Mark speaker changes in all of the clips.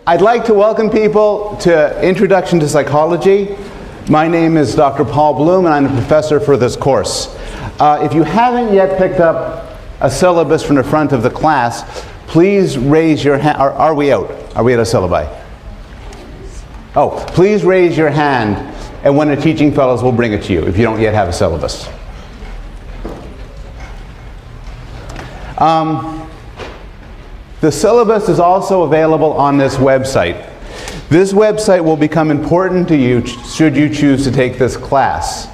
Speaker 1: I'd like to welcome people to Introduction to Psychology. My name is Dr. Paul Bloom, and I'm the professor for this course. If you haven't yet picked up a syllabus from the front of the class, please raise your hand. Are we out? Are we at a syllabi? Oh, please raise your hand, and one of the teaching fellows will bring it to you if you don't yet have a syllabus. The syllabus is also available on this website. This website will become important to you should you choose to take this class.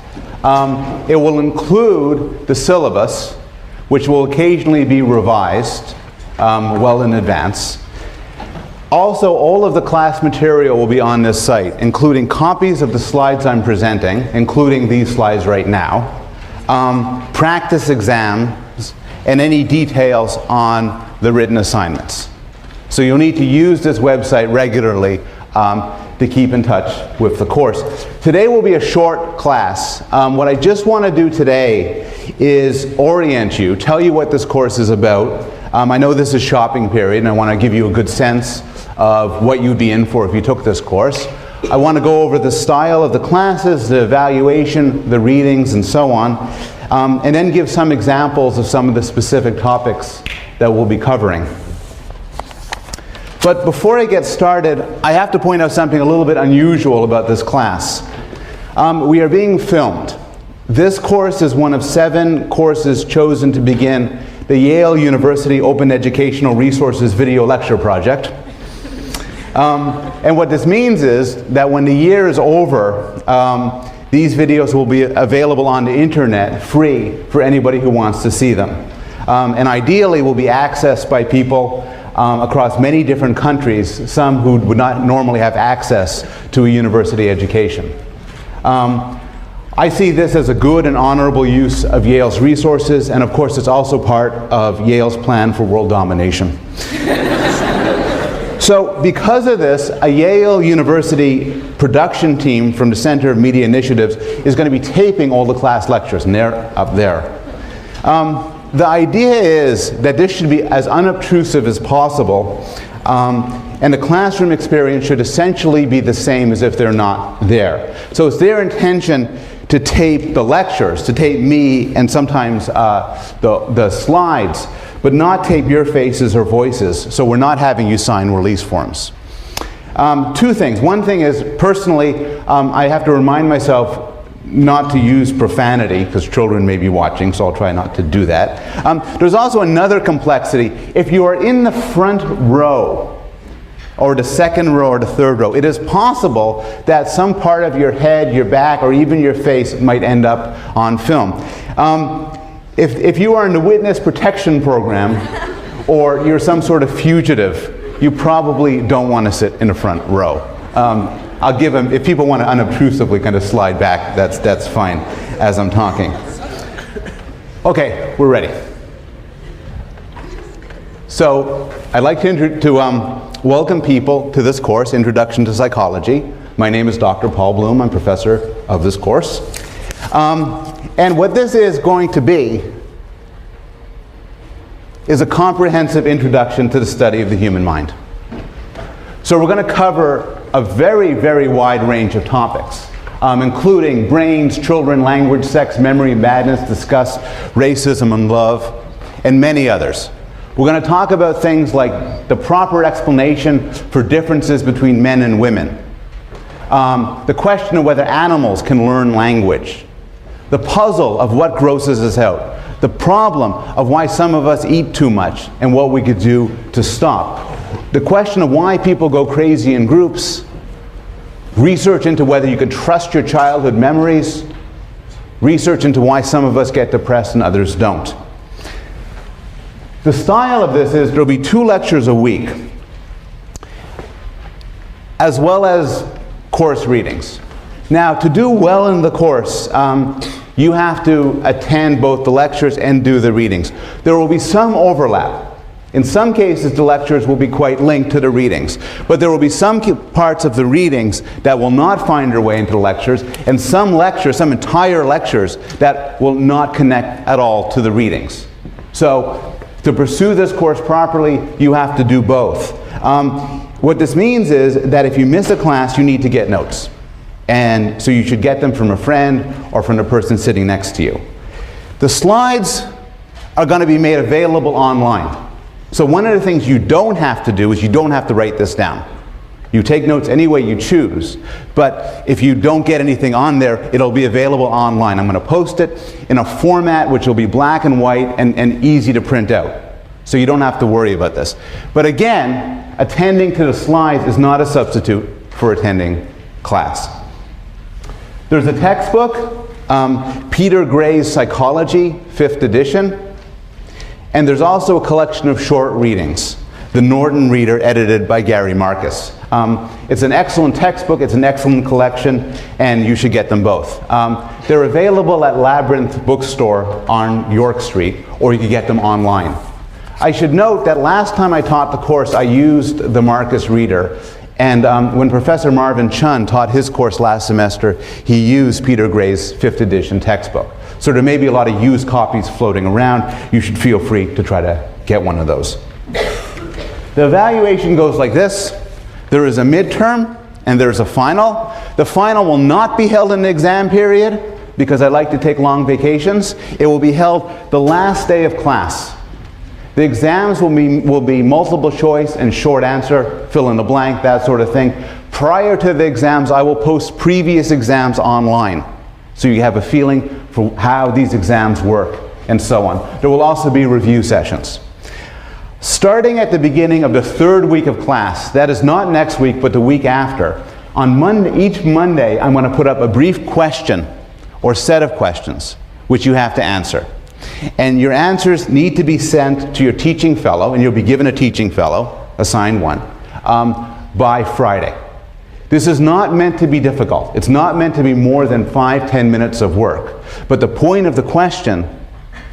Speaker 1: It will include the syllabus, which will occasionally be revised well in advance. Also, all of the class material will be on this site, including copies of the slides I'm presenting, including these slides right now, practice exams, and any details on the written assignments. So you'll need to use this website regularly to keep in touch with the course. Today will be a short class. What I just want to do today is orient you, tell you what this course is about. I know this is shopping period, and I want to give you a good sense of what you'd be in for if you took this course. I want to go over the style of the classes, the evaluation, the readings, and so on, and then give some examples of some of the specific topics that we'll be covering. But before I get started, I have to point out something a little bit unusual about this class. We are being filmed. This course is one of 7 courses chosen to begin the Yale University Open Educational Resources Video Lecture Project. And what this means is that when the year is over, these videos will be available on the internet free for anybody who wants to see them. And ideally will be accessed by people across many different countries, some who would not normally have access to a university education. I see this as a good and honorable use of Yale's resources, and of course it's also part of Yale's plan for world domination. So because of this, a Yale University production team from the Center of Media Initiatives is going to be taping all the class lectures, and they're up there. The idea is that this should be as unobtrusive as possible, and the classroom experience should essentially be the same as if they're not there. So it's their intention to tape the lectures, to tape me and sometimes the slides, but not tape your faces or voices, so we're not having you sign release forms. 2 things. One thing is, personally, I have to remind myself not to use profanity, because children may be watching, so I'll try not to do that. There's also another complexity. If you are in the front row, or the second row, or the third row, it is possible that some part of your head, your back, or even your face might end up on film. If you are in the witness protection program, or you're some sort of fugitive, you probably don't want to sit in the front row. I'll give them, if people want to unobtrusively kind of slide back, that's fine as I'm talking. Okay, we're ready. So I'd like to welcome people to this course, Introduction to Psychology. My name is Dr. Paul Bloom. I'm professor of this course. And what this is going to be is a comprehensive introduction to the study of the human mind. So we're going to cover a very, very wide range of topics, including brains, children, language, sex, memory, madness, discuss racism and love, and many others. We're going to talk about things like the proper explanation for differences between men and women, the question of whether animals can learn language, the puzzle of what grosses us out, the problem of why some of us eat too much and what we could do to stop, the question of why people go crazy in groups, research into whether you can trust your childhood memories, research into why some of us get depressed and others don't. The style of this is there'll be 2 lectures a week, as well as course readings. Now, to do well in the course, you have to attend both the lectures and do the readings. There will be some overlap. In some cases, the lectures will be quite linked to the readings, but there will be some parts of the readings that will not find their way into the lectures, and some lectures, some entire lectures, that will not connect at all to the readings. So, to pursue this course properly, you have to do both. What this means is that if you miss a class, you need to get notes. And so you should get them from a friend or from the person sitting next to you. The slides are going to be made available online. So one of the things you don't have to do is you don't have to write this down. You take notes any way you choose, but if you don't get anything on there, it'll be available online. I'm going to post it in a format which will be black and white and easy to print out. So you don't have to worry about this. But again, attending to the slides is not a substitute for attending class. There's a textbook, Peter Gray's Psychology, 5th edition. And there's also a collection of short readings, The Norton Reader, edited by Gary Marcus. It's an excellent textbook, it's an excellent collection, and you should get them both. They're available at Labyrinth Bookstore on York Street, or you can get them online. I should note that last time I taught the course, I used the Marcus Reader, and when Professor Marvin Chun taught his course last semester, he used Peter Gray's 5th edition textbook. So there may be a lot of used copies floating around. You should feel free to try to get one of those. The evaluation goes like this. There is a midterm and there's a final. The final will not be held in the exam period because I like to take long vacations. It will be held the last day of class. The exams will be multiple choice and short answer, fill in the blank, that sort of thing. Prior to the exams, I will post previous exams online, so you have a feeling for how these exams work and so on. There will also be review sessions. Starting at the beginning of the 3rd week of class, that is not next week but the week after, on Monday, each Monday I'm going to put up a brief question or set of questions which you have to answer. And your answers need to be sent to your teaching fellow, and you'll be given a teaching fellow, assigned one, by Friday. This is not meant to be difficult. It's not meant to be more than 5-10 minutes of work. But the point of the question,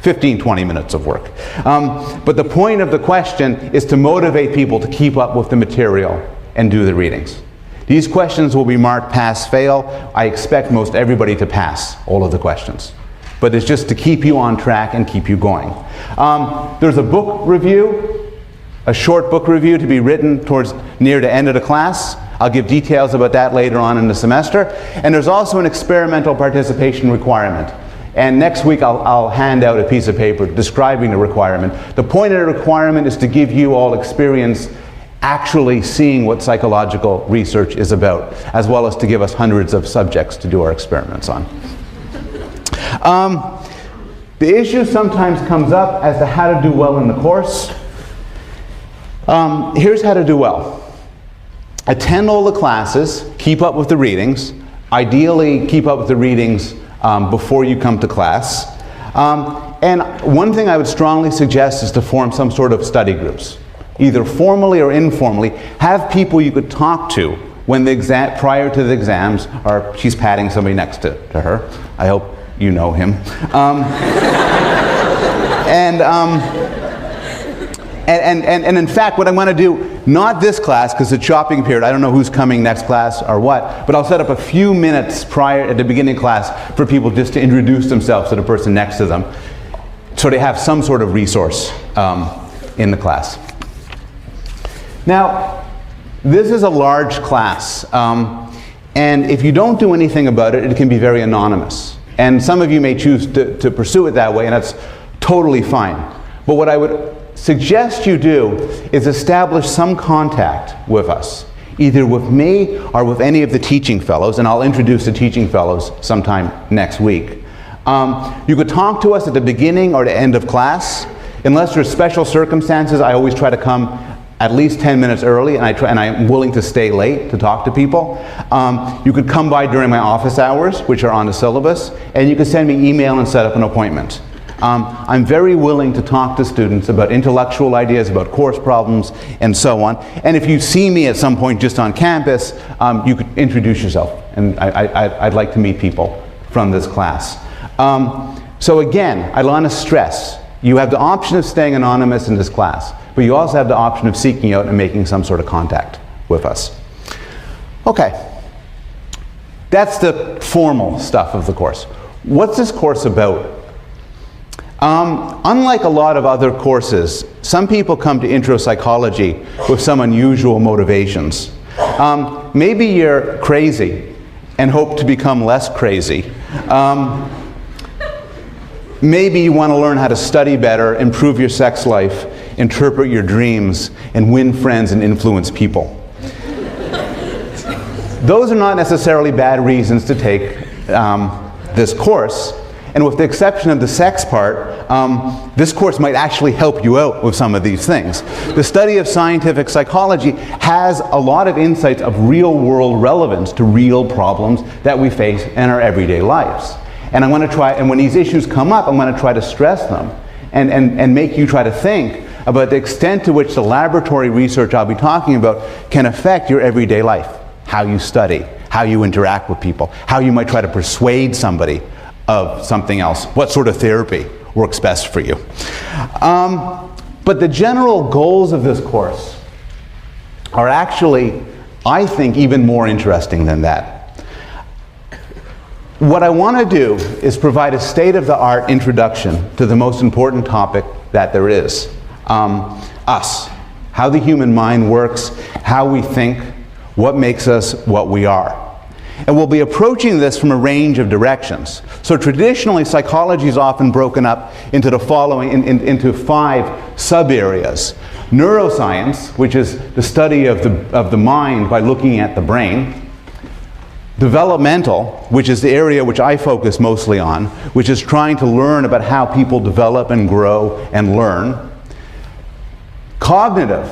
Speaker 1: 15-20 minutes of work. But the point of the question is to motivate people to keep up with the material and do the readings. These questions will be marked pass-fail. I expect most everybody to pass all of the questions. But it's just to keep you on track and keep you going. There's a book review, a short book review to be written towards near the end of the class. I'll give details about that later on in the semester. And there's also an experimental participation requirement. And next week I'll hand out a piece of paper describing the requirement. The point of the requirement is to give you all experience actually seeing what psychological research is about, as well as to give us hundreds of subjects to do our experiments on. The issue sometimes comes up as to how to do well in the course. Here's how to do well. Attend all the classes, keep up with the readings. Ideally, keep up with the readings before you come to class. And one thing I would strongly suggest is to form some sort of study groups, either formally or informally. Have people you could talk to when the prior to the exams, or she's patting somebody next to her. I hope you know him. And in fact, what I'm going to do, not this class, because it's shopping period, I don't know who's coming next class or what, but I'll set up a few minutes prior at the beginning of class for people just to introduce themselves to the person next to them, so they have some sort of resource in the class. Now, this is a large class, and if you don't do anything about it, it can be very anonymous. And some of you may choose to pursue it that way, and that's totally fine. But what I would suggest you do is establish some contact with us, either with me or with any of the teaching fellows, and I'll introduce the teaching fellows sometime next week. You could talk to us at the beginning or the end of class. Unless there's special circumstances, I always try to come at least 10 minutes early, and I'm willing to stay late to talk to people. You could come by during my office hours, which are on the syllabus, and you could send me email and set up an appointment. I'm very willing to talk to students about intellectual ideas, about course problems, and so on. And if you see me at some point just on campus, you could introduce yourself, and I'd like to meet people from this class. So again, I want to stress, you have the option of staying anonymous in this class, but you also have the option of seeking out and making some sort of contact with us. Okay, that's the formal stuff of the course. What's this course about? Unlike a lot of other courses, some people come to intro psychology with some unusual motivations. Maybe you're crazy and hope to become less crazy. Maybe you want to learn how to study better, improve your sex life, interpret your dreams, and win friends and influence people. Those are not necessarily bad reasons to take this course. And with the exception of the sex part, this course might actually help you out with some of these things. The study of scientific psychology has a lot of insights of real-world relevance to real problems that we face in our everyday lives. And I'm going to try, and when these issues come up, I'm going to try to stress them and make you try to think about the extent to which the laboratory research I'll be talking about can affect your everyday life. How you study, how you interact with people, how you might try to persuade somebody of something else, what sort of therapy works best for you. But the general goals of this course are actually, I think, even more interesting than that. What I want to do is provide a state-of-the-art introduction to the most important topic that there is, us, how the human mind works, how we think, what makes us what we are. And we'll be approaching this from a range of directions. So traditionally, psychology is often broken up into the following, into 5 sub-areas. Neuroscience, which is the study of the mind by looking at the brain. Developmental, which is the area which I focus mostly on, which is trying to learn about how people develop and grow and learn. Cognitive,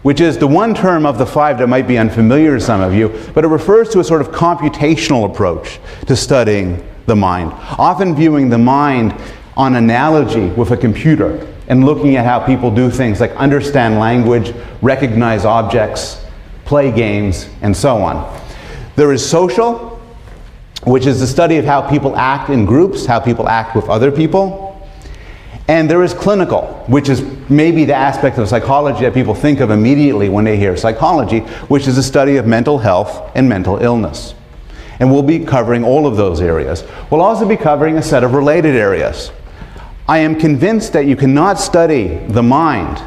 Speaker 1: which is the one term of the 5 that might be unfamiliar to some of you, but it refers to a sort of computational approach to studying the mind, often viewing the mind on analogy with a computer and looking at how people do things like understand language, recognize objects, play games, and so on. There is social, which is the study of how people act in groups, how people act with other people. And there is clinical, which is maybe the aspect of psychology that people think of immediately when they hear psychology, which is the study of mental health and mental illness. And we'll be covering all of those areas. We'll also be covering a set of related areas. I am convinced that you cannot study the mind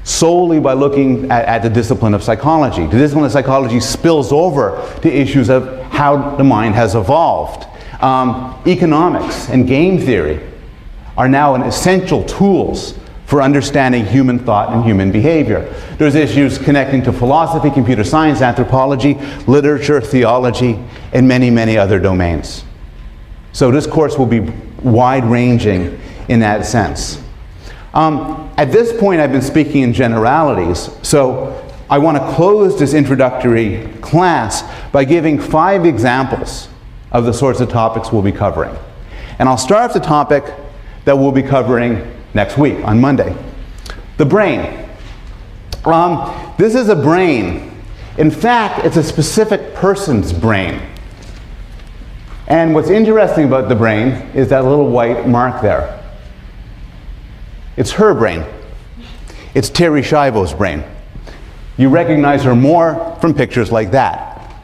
Speaker 1: solely by looking at the discipline of psychology. The discipline of psychology spills over to issues of how the mind has evolved. Economics and game theory are now essential tools for understanding human thought and human behavior. There's issues connecting to philosophy, computer science, anthropology, literature, theology, and many, many other domains. So this course will be wide-ranging in that sense. At this point, I've been speaking in generalities, so I want to close this introductory class by giving 5 examples of the sorts of topics we'll be covering. And I'll start with the topic that we'll be covering next week, on Monday. The brain. This is a brain. In fact, it's a specific person's brain. And what's interesting about the brain is that little white mark there. It's her brain. It's Terri Schiavo's brain. You recognize her more from pictures like that.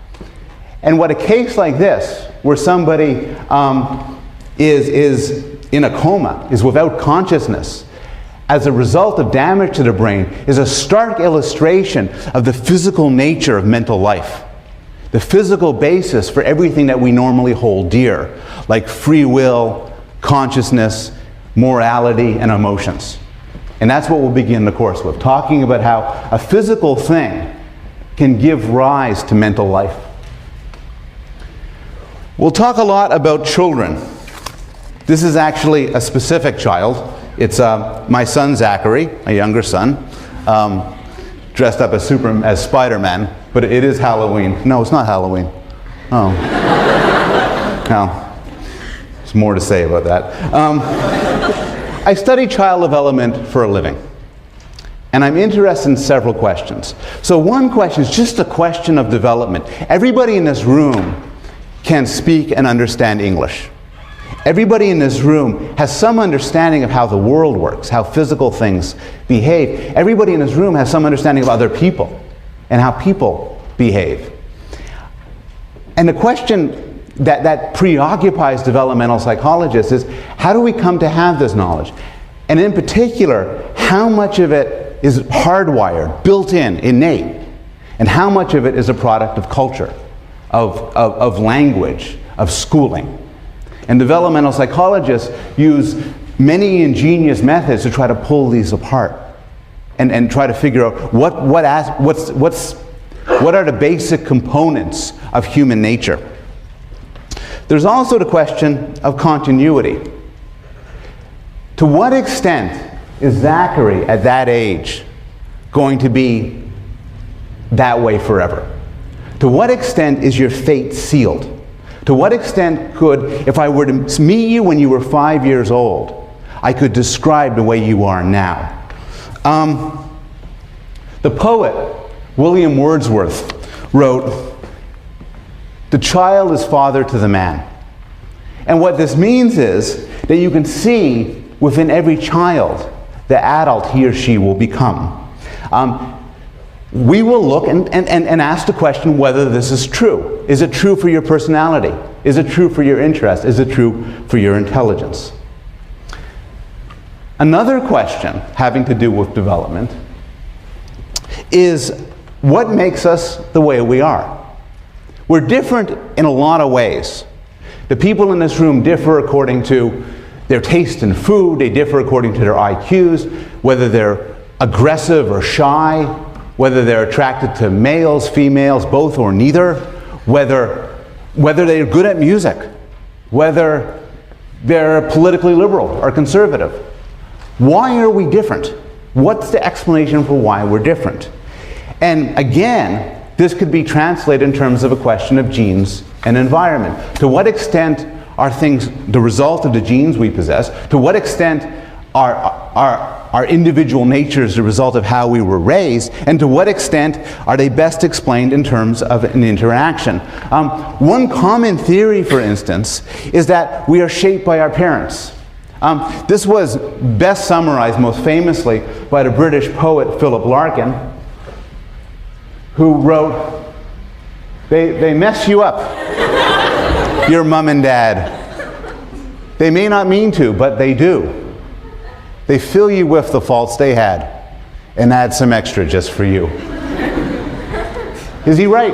Speaker 1: And what a case like this, where somebody is in a coma, is without consciousness, as a result of damage to the brain, is a stark illustration of the physical nature of mental life. The physical basis for everything that we normally hold dear, like free will, consciousness, morality, and emotions. And that's what we'll begin the course with, talking about how a physical thing can give rise to mental life. We'll talk a lot about children. This is actually a specific child. It's my son Zachary, my younger son, dressed up as Spider-Man, but it is Halloween. No, it's not Halloween. Oh. No. There's more to say about that. I study child development for a living, and I'm interested in several questions. So one question is just a question of development. Everybody in this room can speak and understand English. Everybody in this room has some understanding of how the world works, how physical things behave. Everybody in this room has some understanding of other people and how people behave. And the question that preoccupies developmental psychologists is, how do we come to have this knowledge? And in particular, how much of it is hardwired, built in, innate, and how much of it is a product of culture, of language, of schooling. And developmental psychologists use many ingenious methods to try to pull these apart and try to figure out what are the basic components of human nature. There's also the question of continuity. To what extent is Zachary at that age going to be that way forever? To what extent is your fate sealed? To what extent could, if I were to meet you when you were 5 years old, I could describe the way you are now? The poet William Wordsworth wrote, "The child is father to the man." And what this means is that you can see within every child the adult he or she will become. We will look and ask the question whether this is true. Is it true for your personality? Is it true for your interest? Is it true for your intelligence? Another question having to do with development is, what makes us the way we are? We're different in a lot of ways. The people in this room differ according to their taste in food, they differ according to their IQs, whether they're aggressive or shy, whether they're attracted to males, females, both or neither, whether they're good at music, whether they're politically liberal or conservative. Why are we different? What's the explanation for why we're different? And again, this could be translated in terms of a question of genes and environment. To what extent are things the result of the genes we possess? To what extent are individual natures the result of how we were raised? And to what extent are they best explained in terms of an interaction? One common theory, for instance, is that we are shaped by our parents. This was best summarized most famously by the British poet Philip Larkin, who wrote, they mess you up, your mom and dad. They may not mean to, but they do. They fill you with the faults they had and add some extra just for you. Is he right?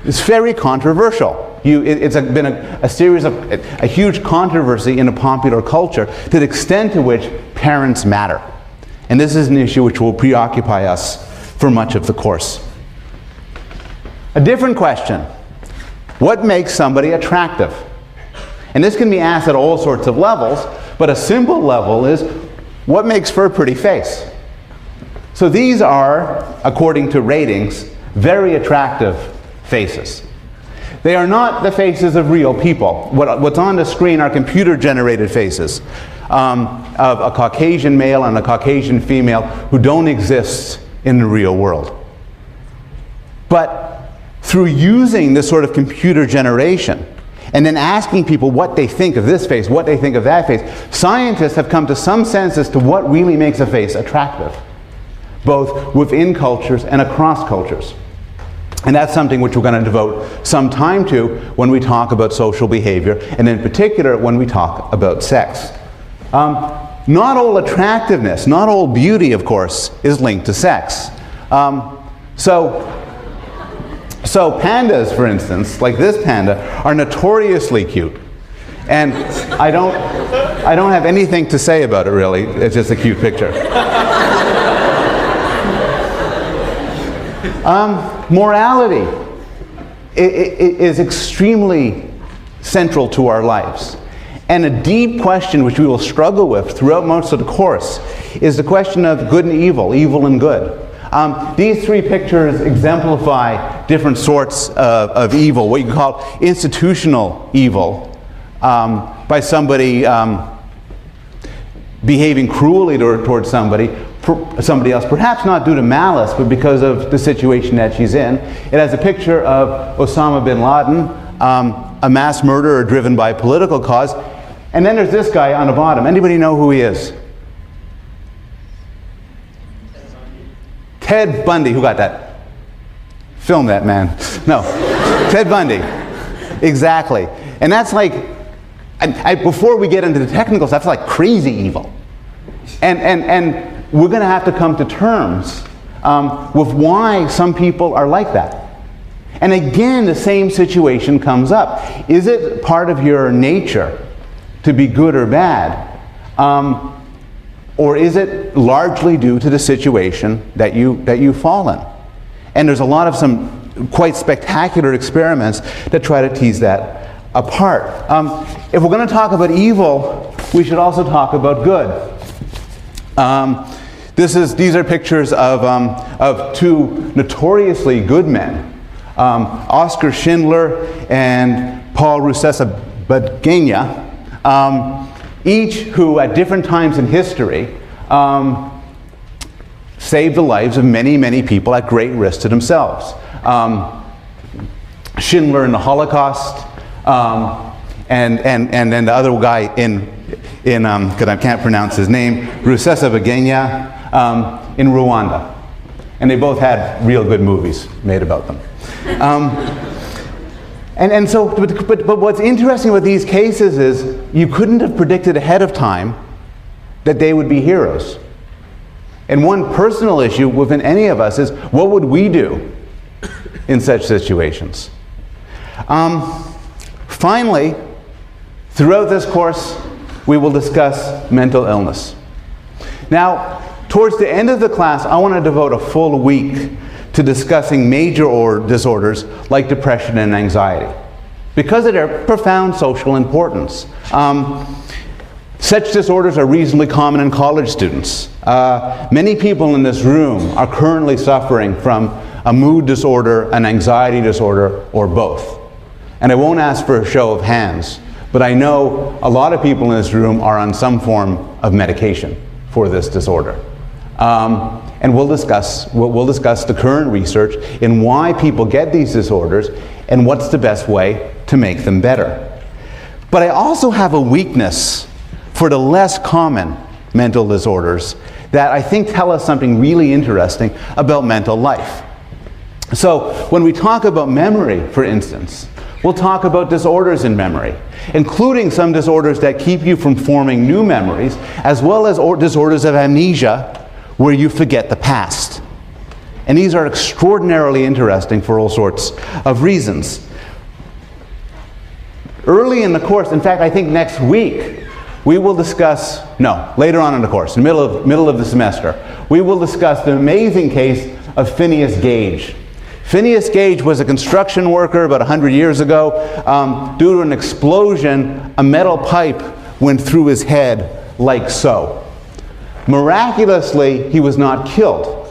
Speaker 1: It's very controversial. It's been a series of a huge controversy in the popular culture to the extent to which parents matter. And this is an issue which will preoccupy us for much of the course. A different question: what makes somebody attractive? And this can be asked at all sorts of levels, but a simple level is, what makes for a pretty face? So these are, according to ratings, very attractive faces. They are not the faces of real people. What's on the screen are computer-generated faces of a Caucasian male and a Caucasian female who don't exist in the real world. But through using this sort of computer generation and then asking people what they think of this face, what they think of that face, scientists have come to some sense as to what really makes a face attractive, both within cultures and across cultures. And that's something which we're going to devote some time to when we talk about social behavior, and in particular when we talk about sex. Not all attractiveness, not all beauty, of course, is linked to sex. So pandas, for instance, like this panda, are notoriously cute. And I don't have anything to say about it, really. It's just a cute picture. Morality is extremely central to our lives. And a deep question which we will struggle with throughout most of the course is the question of good and evil, evil and good. These three pictures exemplify different sorts of evil, what you can call institutional evil, by somebody behaving cruelly towards somebody else, perhaps not due to malice, but because of the situation that she's in. It has a picture of Osama bin Laden, a mass murderer driven by a political cause. And then there's this guy on the bottom. Anybody know who he is? Ted Bundy. Who got that? Film that, man. No. Ted Bundy. Exactly. And that's like, before we get into the technical stuff, that's like crazy evil. And we're going to have to come to terms with why some people are like that. And again, the same situation comes up. Is it part of your nature to be good or bad? Or is it largely due to the situation that you fall in? And there's a lot of some quite spectacular experiments that try to tease that apart. If we're going to talk about evil, we should also talk about good. These are pictures of two notoriously good men, Oskar Schindler and Paul Rusesabagina, each who at different times in history saved the lives of many, many people at great risk to themselves. Schindler in the Holocaust, and then the other guy in because I can't pronounce his name, Rusesabagina, in Rwanda. And they both had real good movies made about them. But what's interesting with these cases is you couldn't have predicted ahead of time that they would be heroes. And one personal issue within any of us is, what would we do in such situations? Finally, throughout this course, we will discuss mental illness. Now, towards the end of the class, I want to devote a full week to discussing major disorders like depression and anxiety, because of their profound social importance. Such disorders are reasonably common in college students. Many people in this room are currently suffering from a mood disorder, an anxiety disorder, or both. And I won't ask for a show of hands, but I know a lot of people in this room are on some form of medication for this disorder. And we'll discuss the current research in why people get these disorders and what's the best way to make them better. But I also have a weakness for the less common mental disorders that I think tell us something really interesting about mental life. So when we talk about memory, for instance, we'll talk about disorders in memory, including some disorders that keep you from forming new memories, as well as disorders of amnesia, where you forget the past. And these are extraordinarily interesting for all sorts of reasons. Early in the course, in fact, I think next week, we will discuss, later on in the course, in the middle of the semester, we will discuss the amazing case of Phineas Gage. Phineas Gage was a construction worker about 100 years ago. Due to an explosion, a metal pipe went through his head like so. Miraculously, he was not killed.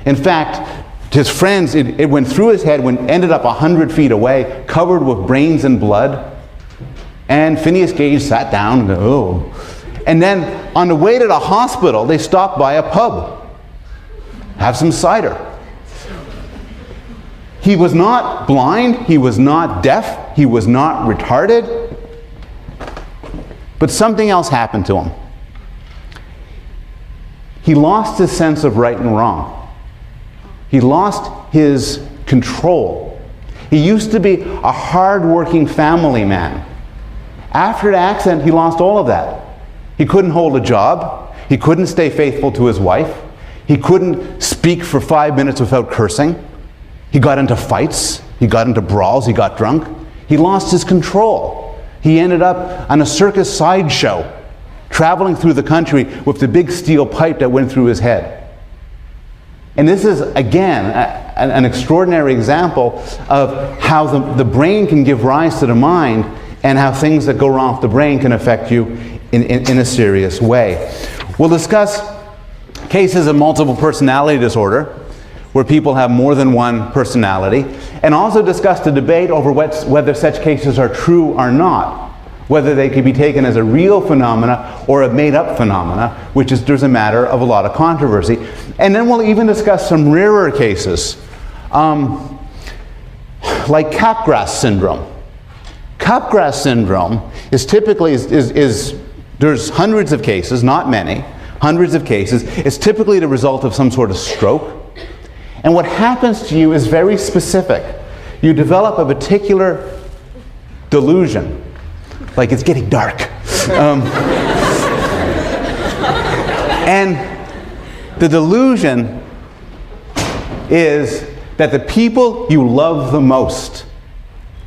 Speaker 1: In fact, his friends, it went through his head, ended up 100 feet away, covered with brains and blood. And Phineas Gage sat down and go, oh. And then on the way to the hospital, they stopped by a pub. Have some cider. He was not blind, he was not deaf, he was not retarded. But something else happened to him. He lost his sense of right and wrong. He lost his control. He used to be a hard-working family man. After the accident, he lost all of that. He couldn't hold a job. He couldn't stay faithful to his wife. He couldn't speak for 5 minutes without cursing. He got into fights. He got into brawls. He got drunk. He lost his control. He ended up on a circus sideshow, traveling through the country with the big steel pipe that went through his head. And this is, again, an extraordinary example of how the brain can give rise to the mind, and how things that go wrong with the brain can affect you in a serious way. We'll discuss cases of multiple personality disorder, where people have more than one personality, and also discuss the debate over whether such cases are true or not, whether they could be taken as a real phenomena or a made-up phenomena, there's a matter of a lot of controversy. And then we'll even discuss some rarer cases, like Capgras syndrome. Capgras syndrome is typically, there's hundreds of cases, not many, hundreds of cases. It's typically the result of some sort of stroke. And what happens to you is very specific. You develop a particular delusion. Like it's getting dark. And the delusion is that the people you love the most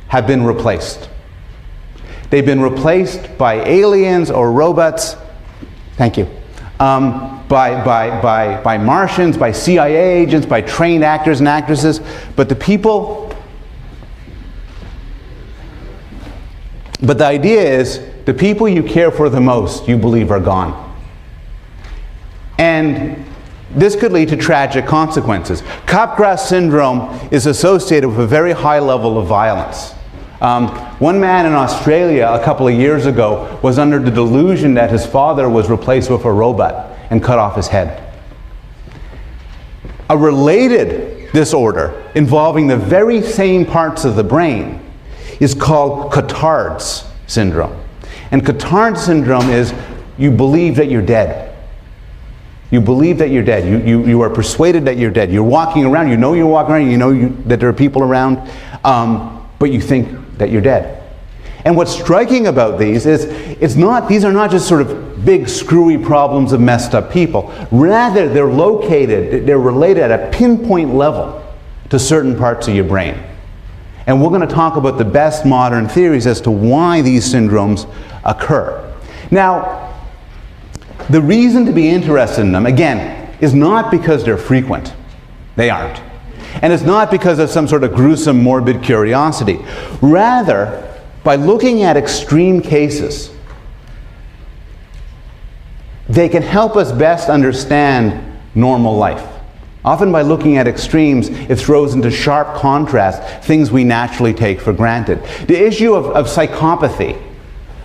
Speaker 1: have been replaced. They've been replaced by aliens or robots. Thank you. By Martians, by CIA agents, by trained actors and actresses. But the idea is the people you care for the most, you believe are gone. And this could lead to tragic consequences. Capgras syndrome is associated with a very high level of violence. One man in Australia a couple of years ago was under the delusion that his father was replaced with a robot and cut off his head. A related disorder involving the very same parts of the brain is called Cotard's syndrome. And Cotard's syndrome is you believe that you're dead. You believe that you're dead. You are persuaded that you're dead. You're walking around, you know you're walking around, you know that there are people around, but you think that you're dead. And what's striking about these is these are not just sort of big screwy problems of messed up people. Rather, they're related at a pinpoint level to certain parts of your brain. And we're going to talk about the best modern theories as to why these syndromes occur. Now, the reason to be interested in them, again, is not because they're frequent. They aren't. And it's not because of some sort of gruesome, morbid curiosity. Rather, by looking at extreme cases, they can help us best understand normal life. Often by looking at extremes, it throws into sharp contrast things we naturally take for granted. The issue of psychopathy,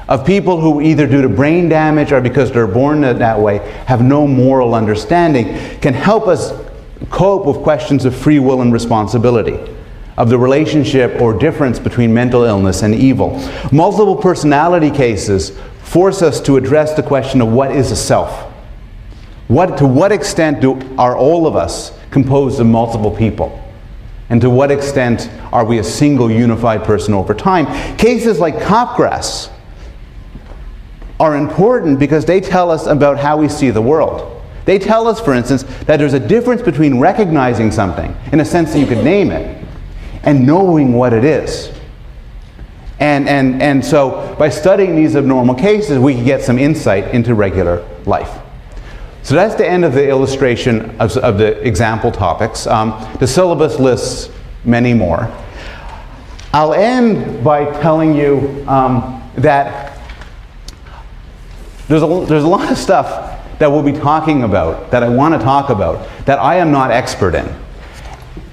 Speaker 1: of people who either due to brain damage or because they're born that way have no moral understanding, can help us cope with questions of free will and responsibility, of the relationship or difference between mental illness and evil. Multiple personality cases force us to address the question of what is a self. To what extent are all of us composed of multiple people? And to what extent are we a single unified person over time? Cases like Capgras are important because they tell us about how we see the world. They tell us, for instance, that there's a difference between recognizing something, in a sense that you could name it, and knowing what it is. And so by studying these abnormal cases, we can get some insight into regular life. So that's the end of the illustration of the example topics. The syllabus lists many more. I'll end by telling you that there's a lot of stuff that we'll be talking about, that I want to talk about, that I am not expert in.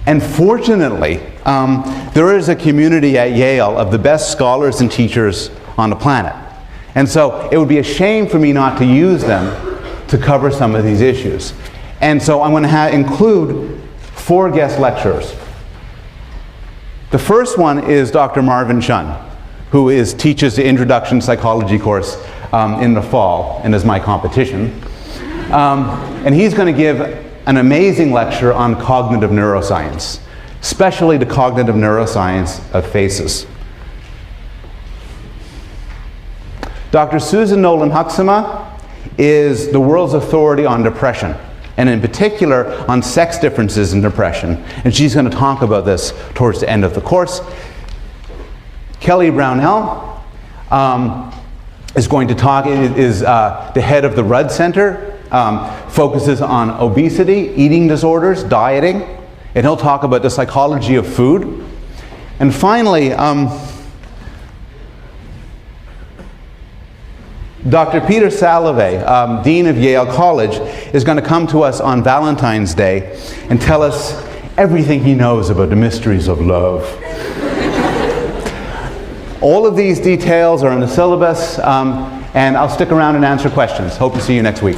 Speaker 1: And fortunately, there is a community at Yale of the best scholars and teachers on the planet. And so it would be a shame for me not to use them to cover some of these issues. And so I'm going to include 4 guest lecturers. The first one is Dr. Marvin Chun, who teaches the Introduction to Psychology course in the fall, and is my competition. And he's going to give an amazing lecture on cognitive neuroscience, especially the cognitive neuroscience of faces. Dr. Susan Nolan Huxema is the world's authority on depression, and in particular on sex differences in depression. And she's going to talk about this towards the end of the course. Kelly Brownell is going to talk, is the head of the Rudd Center, focuses on obesity, eating disorders, dieting, and he'll talk about the psychology of food. And finally, Dr. Peter Salovey, Dean of Yale College, is going to come to us on Valentine's Day and tell us everything he knows about the mysteries of love. All of these details are in the syllabus, and I'll stick around and answer questions. Hope to see you next week.